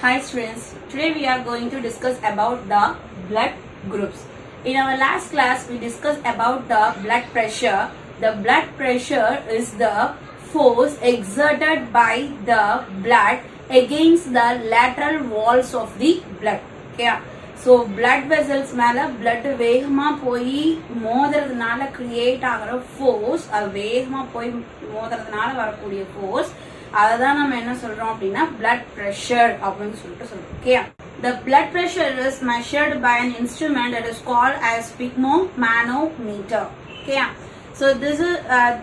Hi students, today we are going to discuss about the blood groups. In our last class we discussed about the blood pressure. The blood pressure is the force exerted by the blood against the lateral walls of the blood. Okay. So blood vessels மேல blood வேகமா போய் மோதுறதுனால create ஆகிற force, அது வேகமா போய் மோதுறதுனால வரக்கூடிய force, அததான் நம்ம என்ன சொல்றோம் அப்படின்னா blood pressure அப்படின்னு சொல்லிட்டு சொல்றோம். Okay. The blood pressure is measured by an instrument that is called as sphygmomanometer. Okay. So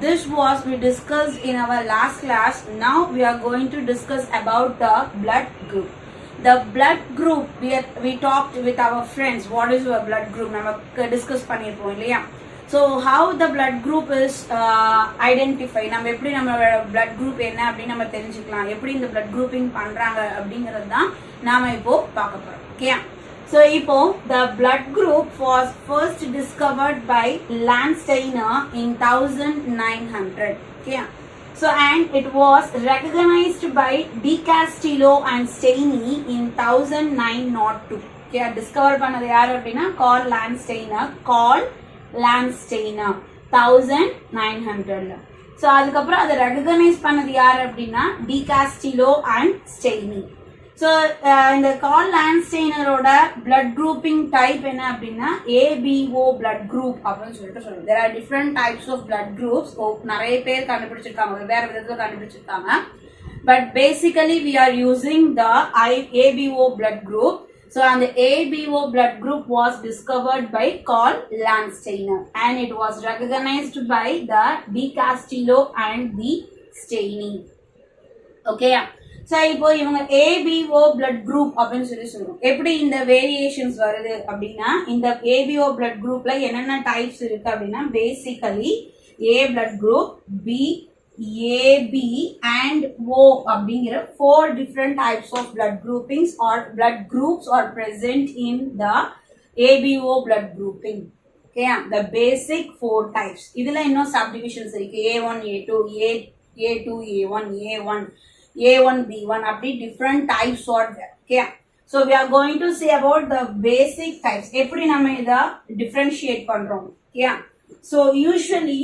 this was we discussed in our last class. Now we are going to discuss about the blood group. The blood group we talked with our friends. What is your blood group? நம்ம discuss பண்ணிருப்போம் இல்லையா? So how the blood group is identified? நம்ம எப்படி நம்ம blood group என்ன அப்படி நம்ம தெரிஞ்சுக்கலாம். எப்படி இந்த blood grouping பண்றாங்க அப்படிங்கிறது தான் நாம இப்போ பார்க்க போறோம். Okay? So இப்போ the blood group was first discovered by Landsteiner in 1900. Okay? So and it was recognized by De Castillo and Steiney in 1902. Okay? Discover பண்ணது யாரு அப்படின்னா Carl Landsteiner. 1900. So அதுக்கப்புறம் அதை ரெகக்னைஸ் பண்ணது யார் அப்படின்னா டி காஸ்டிலோ அண்ட் ஸ்டெய்னி. ஸோ இந்த கால் லாண்ட்ஸ்டெய்னரோட பிளட் குரூப்பிங் டைப் என்ன அப்படின்னா ஏபிஓ பிளட் குரூப் அப்படின்னு சொல்லிட்டு சொல்லுவோம். There are different types of blood groups. நிறைய பேர் கண்டுபிடிச்சிருக்காங்க, வேற விதத்தில் கண்டுபிடிச்சிருக்காங்க. But basically we are using the ABO blood group. So, and the ABO blood group was discovered by Carl Landsteiner and it was recognized by the De Castillo and the Steiney. Okay. So, இப்போ இவங்க ABO blood group அப்படின்னு சொல்லுவோம். எப்படி இந்த variations வருது அப்படின்னா இந்த ABO blood groupல என்னென்ன டைப்ஸ் இருக்கு அப்படின்னா basically A blood group, B, AB and O அப்படிங்கிற 4 different types of blood groupings or blood groups are present in the ABO blood grouping. Okay, the basic 4 types. இதுல இன்னும் subdivisions இருக்கு. A1, A2, A2, A1, A1, A1, B1 அப்படி different types are there. Okay, so we are going to see about the basic types. எப்படி நம்ம இத differentiate பண்றோம். Okay, so usually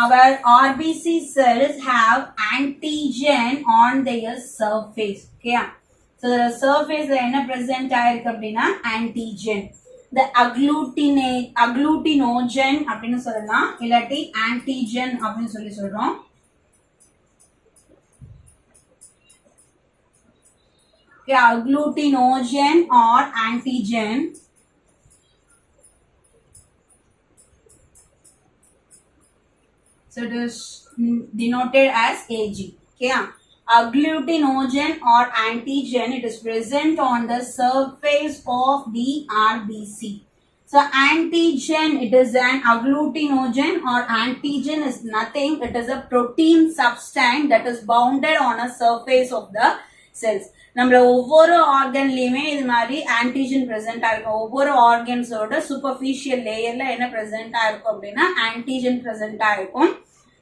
our RBC cells have antigen on their surface. Okay. So the surface la enna present aayirukku appadina antigen. The agglutinogen appdinu sollalam illati antigen appdinu solrom. Okay, agglutinogen or antigen. So it is denoted as Ag. Okay. Agglutinogen or antigen, it is present on the surface of the RBC. So antigen, it is an agglutinogen or antigen is nothing. It is a protein substance that is bounded on a surface of the cells. நம்மள ஒவ்வொரு ஆர்கன்லயுமே இது மாதிரி antigen present ஆயிருக்கும். ஒவ்வொரு ஆர்கன்ஸோட superficial லேயர்ல என்ன present ஆயிருக்கும் அப்படின்னா antigen present ஆயிருக்கும்.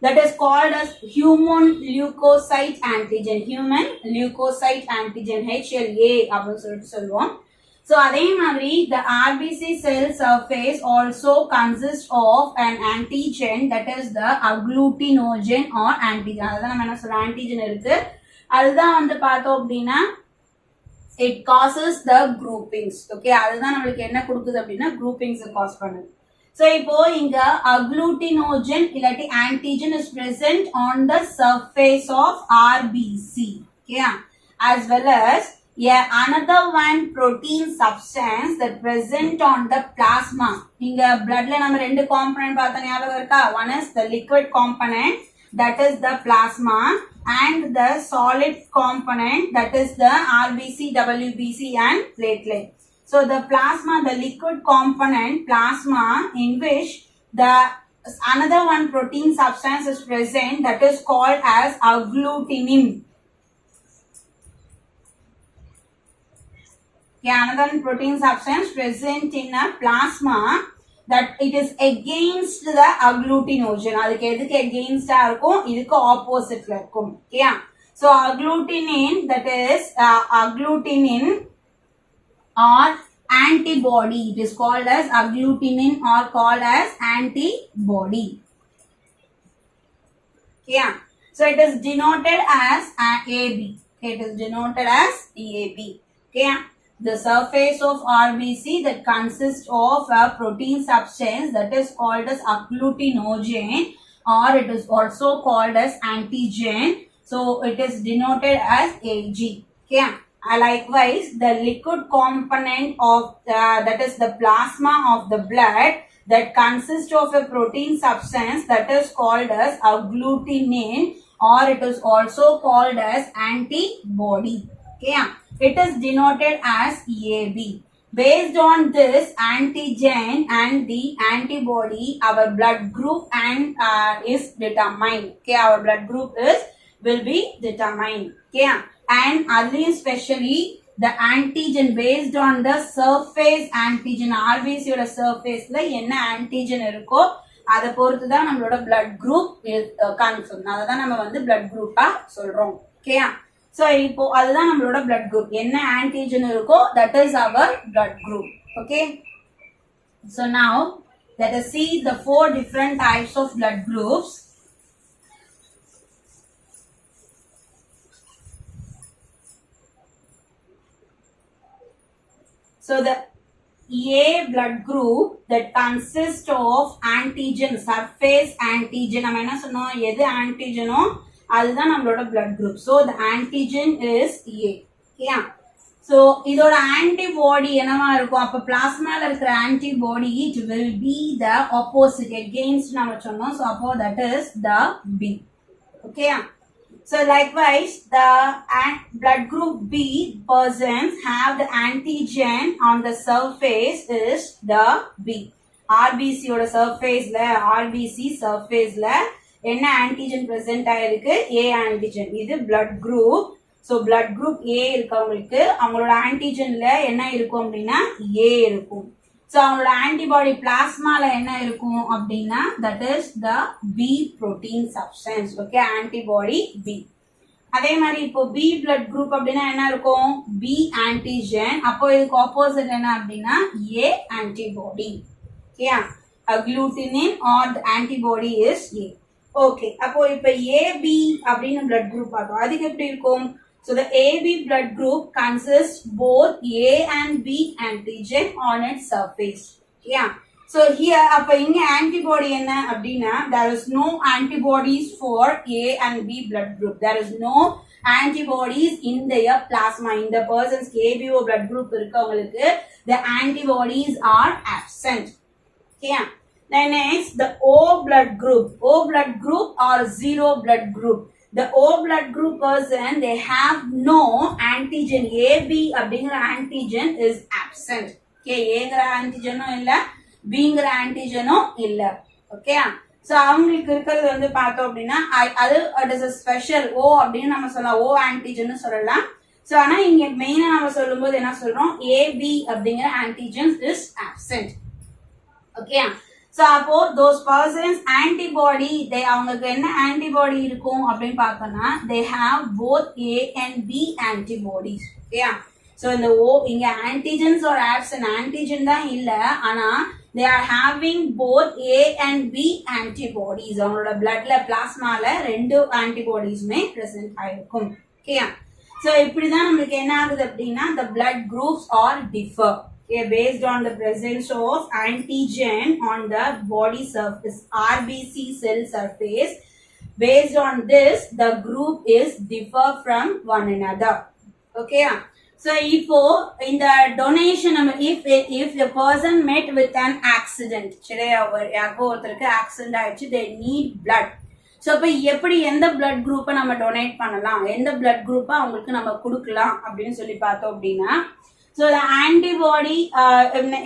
That is called as human leukocyte antigen. Human leukocyte antigen HLA அப்படின்னு சொல்லிட்டு சொல்லுவோம். So அதே மாதிரி the RBC cell surface also consists of an antigen that is the agglutinogen or antigen. அதான் நம்ம என்ன சொல்றோம் antigen இருக்கு. அதுதான் வந்து பார்த்தோம் அப்படின்னா it causes the groupings. Okay, அதுதான் நம்மளுக்கு என்ன கொடுக்குது அப்படின்னா groupings cause பண்ணுது. So இப்போ இங்க agglutinogen இல்லாட்டி antigen is present on the surface of RBC. Okay, as well as another one protein substance that present on the plasma. இங்க bloodல நம்ம ரெண்டு component பார்த்தா ஞாபகம் இருக்கா? One is the liquid component, that is the plasma, and the solid component, that is the RBC, WBC and platelet. So the plasma, the liquid component plasma in which the another one protein substance is present, that is called as agglutinin. Okay, another protein substance present in a plasma that it is against the agglutinogen. அதுக்கு எதுக்கு against இருக்கும், இதுக்கு oppositeல இருக்கும். Okay. So agglutinin, that is agglutinin or antibody, it is called as agglutinin or called as antibody. Yeah, so it is denoted as AB. It is denoted as AB. Okay, the surface of RBC that consists of a protein substance that is called as agglutinogen, or it is also called as antigen. So it is denoted as Ag. Okay. Likewise, the liquid component of that is the plasma of the blood that consists of a protein substance that is called as agglutinin, or it is also called as antibody. Okay, it is denoted as AB. Based on this antigen and the antibody, our blood group and is determined. Okay, our blood group will be determined. Okay, and especially the antigen, based on the surface antigen, RBC oda surface la enna antigen irukko adha poruthu da nammaloda blood group confirm, adha da nama vandu blood group ah solrom. Okay, so ipo adha da nammaloda blood group, enna antigen irukko that is our blood group. Okay, so now let us see the 4 different types of blood groups. So the A blood group that consists of antigen, surface antigen. நம்ம என்ன சொன்னோம், எது ஆன்டிஜனோ அதுதான் நம்மளோட blood group. So the antigen is A. Okay. So இதோட antibody என்னவா இருக்கும், அப்ப பிளாஸ்மால இருக்கிற antibody it will be the opposite, against நம்ம சொன்னோம். So அப்போ that is the B. Okay. So likewise, the blood group B persons have the antigen on the surface is the B. RBC oda surface la, RBC surface la enna antigen present ஆயிருக்கு, A antigen. இது blood group. So blood group A இருக்கவங்களுக்கு அவங்களோட antigenல என்ன இருக்கும் அப்படின்னா A இருக்கும். So அவங்களோட antibody plasmaல என்ன இருக்கும் அப்படின்னா that is the B protein substance. Okay, antibody B. அதே மாதிரி இப்போ B blood group அப்படின்னா என்ன இருக்கும், B antigen. அப்போ இதுக்கு opposite என்ன அப்படின்னா A antibody. Okay, agglutinin or the antibody is A. Okay, அப்போ இப்போ AB அப்படின்னு blood group பார்த்தோம், அதுக்கு எப்படி இருக்கும். So the AB blood group consists both A and B antigen on its surface. Yeah. So here அப்ப இங்க antibody என்ன அப்படின்னா there is no antibodies for A and B blood group. There is no antibodies in their plasma. In the person's ABO blood group இருக்கவங்களுக்கு the antibodies are absent. Okay. Then next the O blood group. O blood group or zero blood group. The O blood group person they have no antigen. AB அப்படிங்கிற antigen is absent. Okay, ஏங்கிற antigenனும் இல்ல, Bங்கிற antigenனும் இல்ல. Okay, so அவங்களுக்கு இருக்கிறது வந்து பார்த்தோம் அப்படின்னா அது it is a special O அப்படின்னு நம்ம சொல்லலாம், O antigen சொல்லலாம். So ஆனா இங்க மெயினா நம்ம சொல்லும்போது என்ன சொல்றோம், AB அப்படிங்கிற antigen is absent. Okay, so அப்போ those persons antibody they அவங்களுக்கு என்ன antibody இருக்கும் அப்படின்னு பார்த்தோம்னா they have both A and B antibodies. Okay, so இந்த O இங்க antigens or absent, antigen தான் இல்ல, ஆனா they are having both A and B antibodies. அவங்களோட bloodல plasmaல ரெண்டு antibodiesமே present ஆயிருக்கும். Okay, so இப்படிதான் நமக்கு என்ன ஆகுது அப்படின்னா the blood groups are differ. Okay, based on the presence of antigen on the body surface, RBC cell surface. Based on this, the group is differ from one another. Okay, so in the donation, if the person met with an accident, accident, they need blood. So இப்ப எப்படி எந்த blood group நம்ம donate பண்ணலாம், எந்த blood group அவங்களுக்கு நம்ம கொடுக்கலாம் அப்படின்னு சொல்லி பார்த்தோம் அப்படின்னா, so the antibody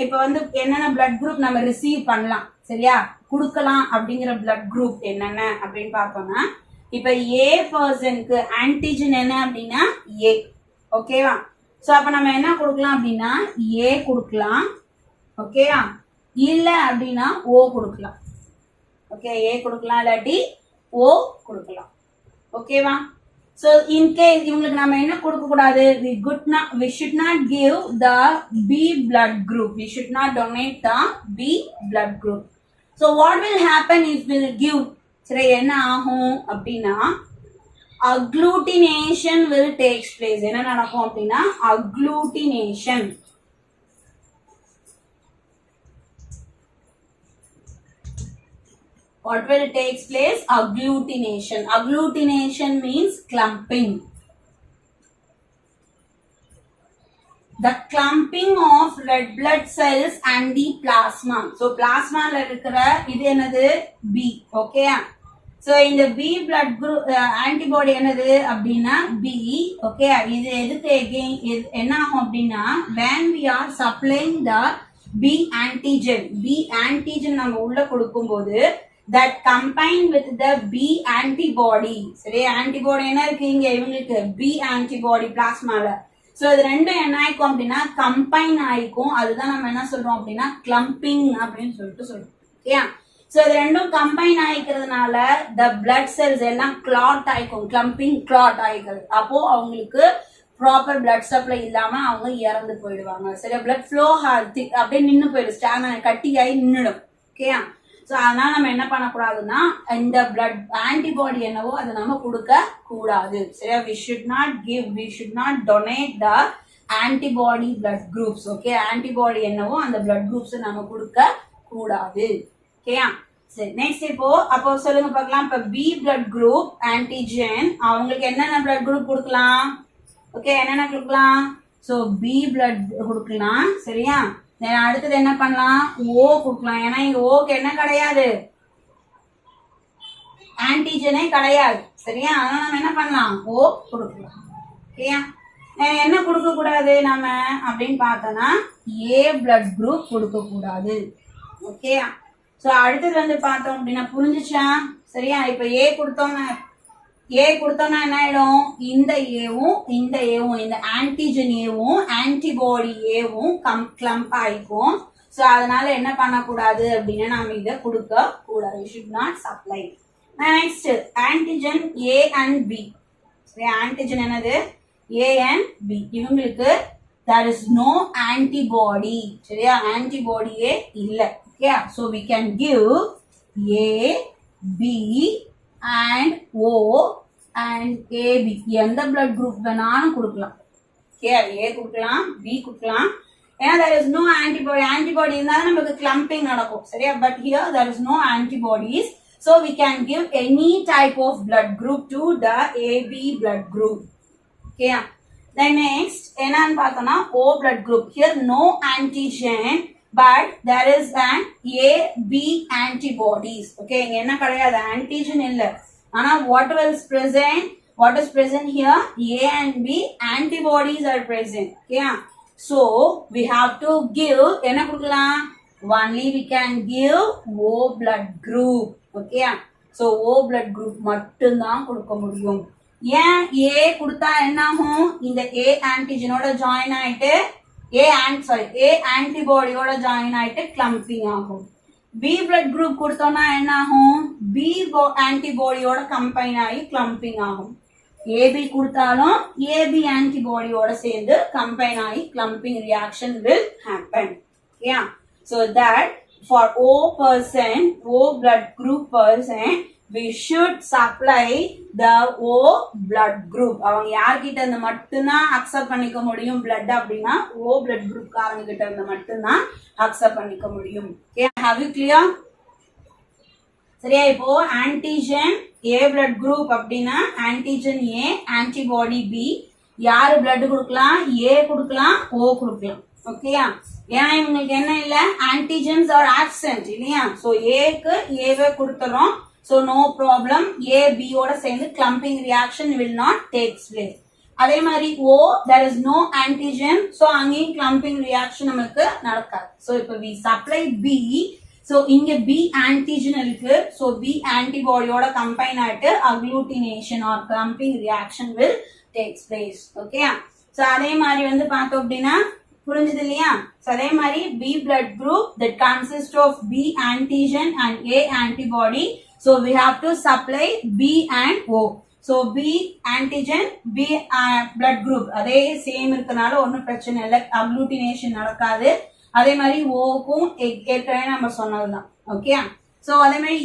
இப்ப வந்து என்னென்ன blood group நம்ம receive பண்ணலாம், சரியா, கொடுக்கலாம் அப்படிங்கிற blood group என்னென்ன அப்படின்னு பார்த்தோம்னா, இப்ப A personக்கு antigen என்ன அப்படின்னா A. ஓகேவா, so அப்ப நம்ம என்ன கொடுக்கலாம் அப்படின்னா A கொடுக்கலாம். ஓகேவா, இல்ல அப்படின்னா ஓ கொடுக்கலாம். ஓகே, ஏ கொடுக்கலாம் இல்லாட்டி ஓ கொடுக்கலாம். ஓகேவா? So in case இவங்களுக்கு நம்ம என்ன கொடுக்க கூடாது, we should not give the B blood group. We should not donate the B blood group. So what will happen if we give? சரி, என்ன ஆகும் அப்படின்னா agglutination will take place. என்ன நடக்கும் அப்படின்னா agglutination. What will take place? Agglutination. Agglutination means clumping. The clumping of red blood cells and the plasma. So plasma la irukra idu enadhu B. Okay. So in the B blood group antibody enadhu அப்படினா B. Okay. இது எதுக்கு again என்ன ஆகும் அப்படினா when we are supplying the B antigen நம்ம உள்ள கொடுக்கும்போது that combine with the B antibody. சரி, antibody என்ன இருக்கு இங்க இவங்களுக்கு B antibody plasmaல. சோ இது ரெண்டும் என்ன ஆயிக்கும் அப்படின்னா கம்பைன் ஆயிக்கும். அதுதான் நம்ம என்ன சொல்றோம் அப்படின்னா கிளம்பிங் அப்படின்னு சொல்றோம். ஓகே, சோ இது ரெண்டும் கம்பைன் ஆயிக்கிறதுனால the blood cells எல்லாம் கிளாட் ஆயிக்கும். கிளம்பிங் கிளாட் ஆயிக்கிறது. அப்போ அவங்களுக்கு ப்ராப்பர் பிளட் சப்ளை இல்லாம அவங்க இறந்து போயிடுவாங்க. சரியா, பிளட் ஃப்ளோ அப்படியே நின்று போயிடும், ஸ்டாண்ட் கட்டியாகி நின்றுடும். ஓகே, ஸோ அதனால நம்ம என்ன பண்ணக்கூடாதுன்னா இந்த பிளட் ஆன்டிபாடி என்னவோ அதை நம்ம கொடுக்க கூடாது. சரியா, we should not donate the antibody blood groups. Okay, antibody என்னவோ அந்த பிளட் குரூப்ஸ் நம்ம கொடுக்க கூடாது. ஓகேயா, சரி, நெக்ஸ்ட் அப்போ சொல்லுங்க பார்க்கலாம். இப்போ பி பிளட் குரூப் ஆன்டிஜன் அவங்களுக்கு என்னென்ன பிளட் குரூப் கொடுக்கலாம்? ஓகே, என்னென்ன கொடுக்கலாம்? ஸோ பி பிளட் கொடுக்கலாம். சரியா, அடுத்தது என்ன பண்ணலாம்? ஓ கொடுக்கலாம். ஏன்னா இங்க ஓக்கு என்ன கிடையாது, ஆன்டிஜனே கிடையாது. சரியா, அதனால நம்ம என்ன பண்ணலாம்? ஓ கொடுக்கலாம். ஓகேயா, என்ன கொடுக்க கூடாது நம்ம அப்படின்னு பார்த்தோம்னா ஏ பிளட் குரூப் கொடுக்க கூடாது. ஓகேயா, சோ அடுத்தது வந்து பார்த்தோம் அப்படின்னா புரிஞ்சுச்சா? சரியா, இப்ப ஏ கொடுத்தோம்னா என்ன ஆயிடும்? இந்த ஏவும் இந்த ஆன்டிஜன் ஏவும் ஆன்டிபாடி ஏவும் கிளம்ப் ஆயிக்கும். சோ அதனால என்ன பண்ணக்கூடாது அப்படின்னா நம்ம இதை கொடுக்க கூடாது. We should not supply. Next antigen A and B. சரி, ஆன்டிஜன் என்னது? A and B. இவங்களுக்கு there is no antibody. சரியா, ஆன்டிபாடியே இல்ல. Okay, so we can give A, B and O and AB. எந்த blood group வேணாலும் கொடுக்கலாம். ஓகே, A கொடுக்கலாம், B கொடுக்கலாம். ஏன்னா there is no antibody இருந்தாலும் நமக்கு clumping நடக்கும். சரியா, but here there is no antibodies, so we can give any type of blood group to the AB blood group. Okay, then next என்னன்னு பார்த்தோம்னா O blood group. Here no antigen, but there is an AB antibodies. Okay, இங்க என்ன கிடையாது, antigen இல்ல. ஆனா what is present here? A and B antibodies are present. Okay, so we have to give என்ன கொடுக்கலாம்? Only we can give O blood group. Okay, so O blood group மட்டும் தான் கொடுக்க முடியும். ஏன் A கொடுத்தா என்ன ஆகும்? இந்த A ஆன்டிஜனோட ஜாயின் ஆயிட்டு A ஆன்டிபாடியோட ஜாயின் ஆயிட்டு கிளம்பிங் ஆகும். B blood group கொடுத்தோம்னா என்ன ஆகும்? B ஆன்டிபாடியோட கம்பைன் ஆகி கிளம்பிங் ஆகும். AB கொடுத்தாலும் AB ஆன்டிபாடியோட சேர்ந்து கம்பைன் ஆகி climbing reaction will happen. Yeah, so that for O blood group person we should supply the O blood group. அவங்க யார்கிட்ட இருந்து மட்டும்தான் அக்செப்ட் பண்ணிக்க முடியும் blood அப்படின்னா O blood group காரங்க கிட்ட இருந்து மட்டும்தான் அக்செப்ட் பண்ணிக்க முடியும். Okay, have you clear? சரியா, இப்போ ஆன்டிஜன் A blood group அப்படின்னா ஆன்டிஜன் A, ஆன்டிபாடி B. யாரு பிளட் கொடுக்கலாம்? A கொடுக்கலாம், O கொடுக்கலாம். ஓகேயா, ஏன்னா இவங்களுக்கு என்ன இல்ல, ஆன்டிஜன்ஸ் ஆர் ஆப்சென்ட் இல்லையா. சோ ஏக்கு ஏவே கொடுத்துறோம். So no problem, A B ஓட சேர்ந்து clumping reaction will not take place. அதே மாதிரி O there is no antigen, so அங்கேயும் clumping reaction நமக்கு நடக்காது. So இப்போ we supply B, so இங்க B antigen இருக்கு, so B antibody ஓட combine ஆயிட்டு agglutination or clumping reaction will take place. Okay, so அதே மாதிரி வந்து பார்த்தோம் அப்படின்னா புரிஞ்சது இல்லையா? So அதே மாதிரி B blood group that consists of B antigen and A antibody. So we have to supply B and O. So B antigen B blood group அதே சேம் இருக்கனால ஒன்றும் பிரச்சனை இல்லை, அக்ளூட்டினேஷன் நடக்காது. அதே மாதிரி ஓக்கும் ஏற்கனவே நம்ம சொன்னதுதான். ஓகே, ஸோ அதே மாதிரி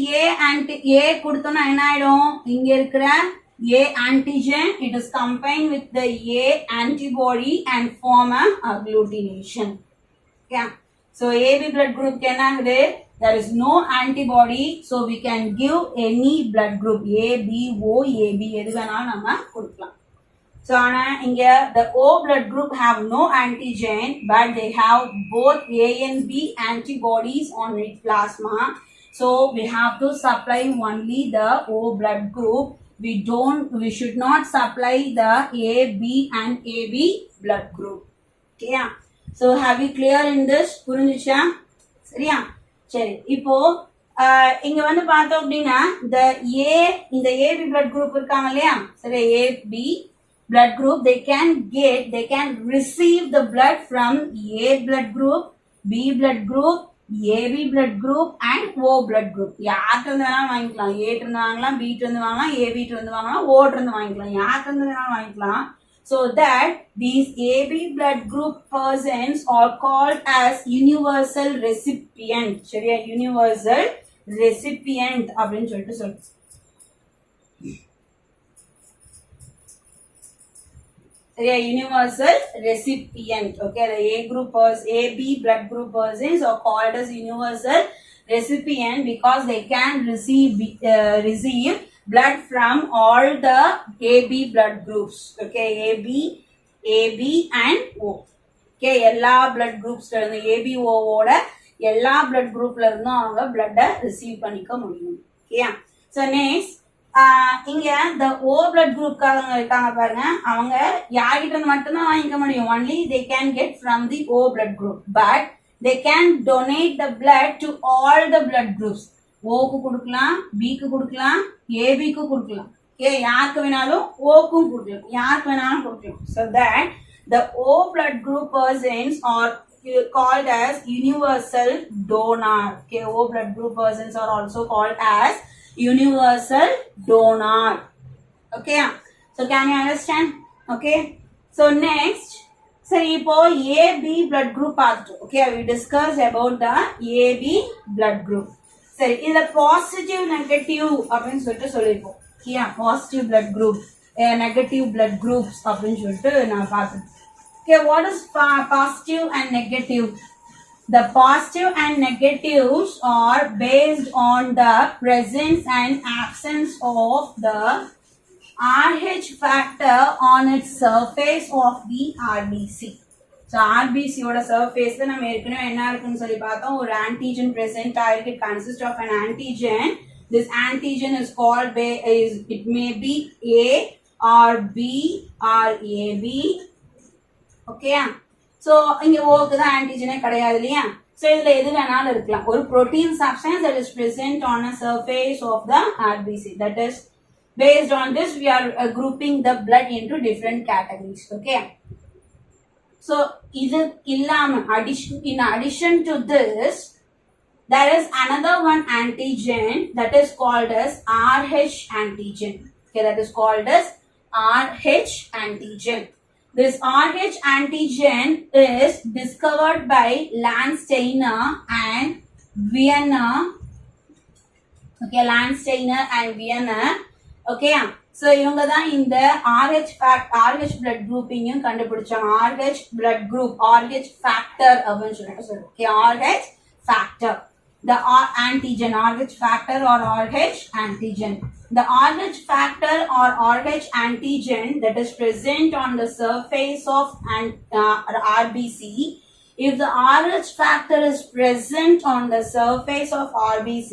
ஏ கொடுத்தோம்னா என்ன ஆயிடும், இங்க இருக்கிற A antigen, it is combined with the A antibody and form a agglutination. Okay. So AB blood group can have there is no antibody, so we can give any blood group A, B, O, AB எது வேணாலும் நம்ம கொடுக்கலாம். So inga the O blood group have no antigen, but they have both A and B antibodies on its plasma. So we have to supply only the O blood group. We should not supply the A, B and AB blood group. Okay, so have you clear in this? புரிஞ்சுச்சா? சரியா? சரி, இப்போ இங்க வந்து பார்த்தோம் அப்படின்னா இந்த AB blood group இருக்காங்க இல்லையா? சரி, AB blood group, they can receive the blood from A blood group, B blood group, AB blood group and O blood group. யார்கிட்ட இருந்து வேணாலும் வாங்கிக்கலாம். A இருந்து வாங்கலாம், B இருந்து வாங்கலாம், AB இருந்து வாங்கலாம், O இருந்து வாங்கிக்கலாம், யார்கிட்ட இருந்து வேணாலும் வாங்கிக்கலாம். So that these AB blood group persons are called as universal recipient. சரியா? universal recipient அப்படின்னு சொல்லிட்டு சொல்லுங்க. Universal recipient. Okay, the AB blood group persons are called as universal recipient because they can receive blood from all the AB blood groups. Okay, AB and O. Okay, எல்லா blood groups இருந்து ABO ஓட எல்லா blood groupல இருந்தும் அவங்க blood receive பண்ணிக்க முடியும். Okay, so next இங்க the O blood group காரங்க இருக்காங்க பாருங்க, அவங்க யார்கிட்ட இருந்து மட்டும்தான் வாங்கிக்க முடியும். only they can get from the O blood group, but they can donate the blood to all the blood groups. O க்கு கொடுக்கலாம், B க்கு கொடுக்கலாம், AB க்கு கொடுக்கலாம். ஓகே, யாருக்கு வேணாலும் O க்கும் கொடுக்கலாம், யாருக்கு வேணாலும் கொடுக்கலாம். so that the O blood group persons are called as universal donor. Okay, O blood group persons are also called as universal donor. Okay, so can you understand? Okay, so next, so ipo AB blood group பார்த்துட்டோம். Okay, we discussed about the AB blood group. சரி, இந்த positive negative அப்படின்னு சொல்லிட்டு சொல்லியிருக்கோம். Okay, positive blood group, negative blood groups அப்படின்னு சொல்லிட்டு நான் பார்த்தேன். Okay, what is positive and negative? The positive and negatives are based on the presence and absence of the RH factor on its surface of the RBC. So RBC oda surface la nam erkene enna irukku solli paathom, or antigen present ஆயிருக்கு. It consists of an antigen. This antigen is called it may be A or B or AB. Okay, so இங்க ஓக்கு தான் ஆன்டிஜனே கிடையாது இல்லையா? so இதுல எது வேணாலும் இருக்கலாம். ஒரு protein substance that is present on a surface of the RBC. that is based on this we are grouping the blood into different categories. Okay, so இது இல்லாம in addition to this there is another one antigen that is called as RH antigen. Okay, that is called as RH antigen. This RH antigen is discovered by Landsteiner and Wiener. Okay, Landsteiner and Wiener. Okay, so இவங்க தான் இந்த RH blood grouping கண்டுபிடிச்சாங்க. RH blood group, RH factor அப்படின்னு சொல்லிட்டு. Okay, RH factor, the antigen, RH factor or RH antigen. The RH factor or RH antigen that is present on the surface of an RBC. If the RH factor is present on the surface of RBC,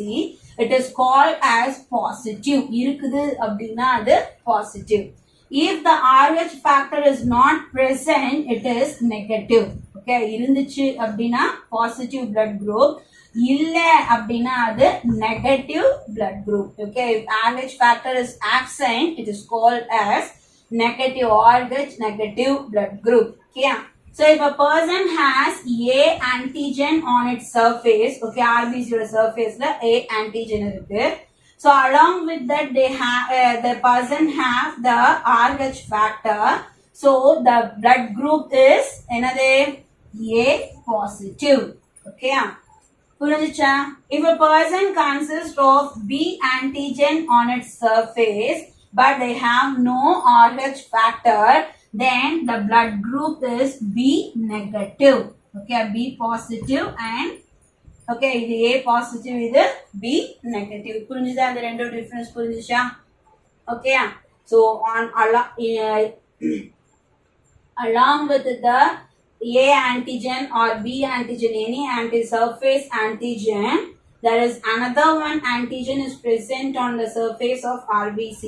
it is called as positive. இருக்குது அப்படின்னா அது positive. If the RH factor is not present, it is negative. Okay, இருந்துச்சு அப்படின்னா positive blood group, இல்ல அப்படின்னா அது negative blood group. Okay, if RH factor is absent, it is called as negative RH negative blood group. Okay, So if a person has A antigen on its surface, okay, RBC surface la A antigen irukku. So along with that, they have the person have the RH factor. So the blood group is another A positive. Okay. If a person consists of B antigen on its surface, but they have no RH factor, then the blood group is B negative. Okay, B positive and okay, இது A positive, இது B negative. புரிஞ்சுதா அந்த ரெண்டு difference புரிஞ்சுச்சா? Okay, so along with the A antigen or B antigen, any anti-surface antigen, there is another one antigen is present on the surface of RBC.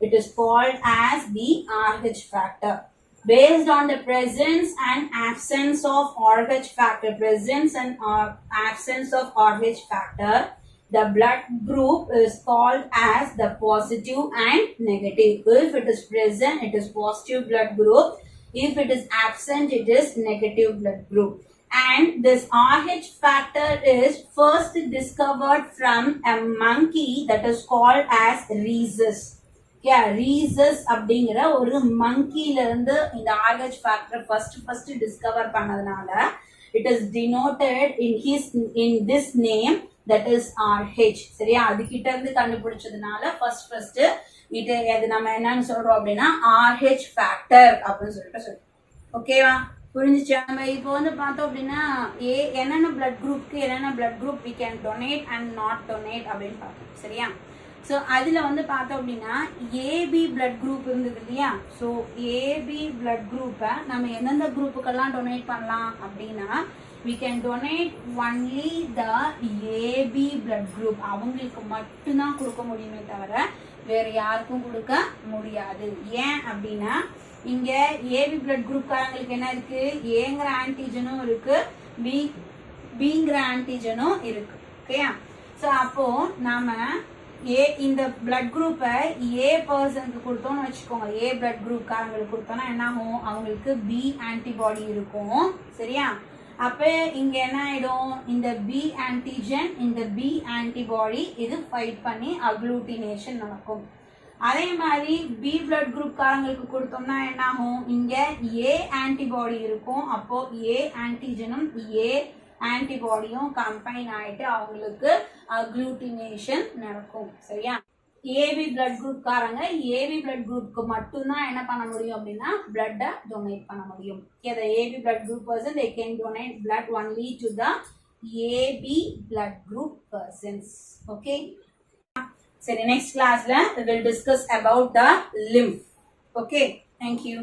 It is called as the RH factor. Based on the presence and absence of RH factor, RH factor, the blood group is called as the positive and negative. If it is present, it is positive blood group. If it is absent, it is negative blood group. And this RH factor is first discovered from a monkey that is called as rhesus. Yeah, rhesus அப்படிங்கிற ஒரு மங்கில இருந்து இந்த RH factor first discover பண்ணதுனால it is denoted in this name, that is RH. சரியா, அதுகிட்ட இருந்து கண்டுபிடிச்சதுனால first இது எது நம்ம என்னன்னு சொல்றோம் அப்படின்னா RH ஃபேக்டர் அப்படின்னு சொல்லிட்டு ஓகேவா, புரிஞ்சுச்சு? நம்ம இப்போ வந்து பார்த்தோம் அப்படின்னா என்னென்ன பிளட் குரூப்க்கு என்னென்ன blood group we can donate and not donate அப்படின்னு பார்த்தோம். சரியா, ஸோ அதில் வந்து பார்த்தோம் அப்படின்னா ஏபி பிளட் குரூப் இருந்தது இல்லையா? ஸோ ஏபி பிளட் குரூப்பை நம்ம எந்தெந்த குரூப்புக்கெல்லாம் டொனேட் பண்ணலாம் அப்படின்னா we can donate only the AB blood group. அவங்களுக்கு மட்டும்தான் கொடுக்க முடியுமே தவிர வேற யாருக்கும் கொடுக்க முடியாது. ஏன் அப்படின்னா இங்க ஏபி பிளட் குரூப் காரங்களுக்கு என்ன இருக்கு? ஏங்கிற ஆன்டிஜனும் இருக்கு, பிங்கிற ஆன்டிஜனும் இருக்கு. ஓகேயா, ஸோ அப்போ நாம இந்த பிளட் குரூப்பை ஏ பர்சனுக்கு கொடுத்தோம்னு வச்சுக்கோங்க, ஏ பிளட் குரூப் காரங்களுக்கு கொடுத்தோம்னா என்ன ஆகும்? அவங்களுக்கு பி ஆன்டிபாடி இருக்கும். சரியா, அப்ப இங்க என்ன ஆயிடும்? இந்த பி ஆன்டிஜன் இந்த பி ஆன்டிபாடி இது ஃபைட் பண்ணி அக்ளூட்டினேஷன் நடக்கும். அதே மாதிரி பி பிளட் குரூப் காரங்களுக்கு கொடுத்தோம்னா என்ன ஆகும்? இங்க ஏ ஆன்டிபாடி இருக்கும். அப்போ ஏ ஆன்டிஜனும் ஏ ஆன்டிபாடியும் கம்பைன் ஆயிட்டு அவங்களுக்கு அக்ளூட்டினேஷன் நடக்கும். சரியா, ஏபி பிளட் குரூப் காரங்க ஏபி பிளட் குரூப்க்கு மட்டும்தான் என்ன பண்ண முடியும் அப்படின்னா பிளட்டை டொனேட் பண்ண முடியும். the AB blood group person, they can donate blood only to the AB blood group persons. Okay, so the next class we will discuss about the lymph. Okay, thank you.